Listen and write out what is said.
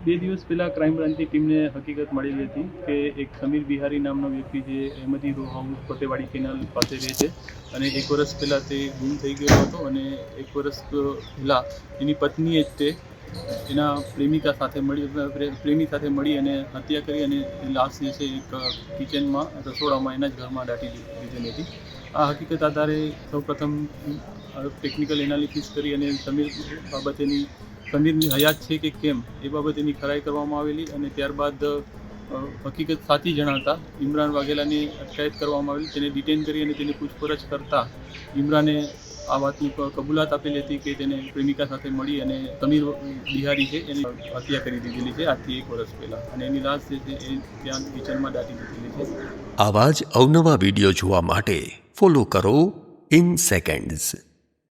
2 દિવસ પહેલાં ક્રાઇમ બ્રાન્ચની ટીમને હકીકત મળેલી હતી કે એક સમીર બિહારી નામનો વ્યક્તિ જે અહેમદી રો હાઉસ ફતેવાડી કેનાલ પાસે રહે છે અને 1 વર્ષ પહેલાં તે ગુમ થઈ ગયો હતો અને 1 વર્ષ પહેલાં એની પત્નીએ જ તે એના પ્રેમી સાથે મળી અને હત્યા કરી અને લાશ જે છે એક કિચનમાં રસોડામાં એના જ ઘરમાં દાટી દીધેલી હતી. આ હકીકત આધારે સૌપ્રથમ ટેકનિકલ એનાલિસિસ કરી અને સમીરની હયાત છે કે કેમ એ બાબતેની ખરાઈ કરવામાં આવેલી અને ત્યારબાદ હકીકત સાચી જણાતા ઇમરાન વાઘેલાની અટકાયત કરવામાં આવેલી. તેને ડિટેન કરી અને તેની પૂછપરછ કરતાં ઇમરાને આ વાતની કબૂલાત આપેલી હતી કે તેને પ્રેમિકા સાથે મળી અને સમીર બિહારી છે એની હત્યા કરી દીધેલી છે આજથી 1 વર્ષ પહેલાં અને એની લાશ જે છે એ ત્યાં કિચનમાં દાટી દીધેલી છે. આવા જ અવનવા વિડીયો જોવા માટે ફોલો કરો ઇન સેકન્ડ્સ.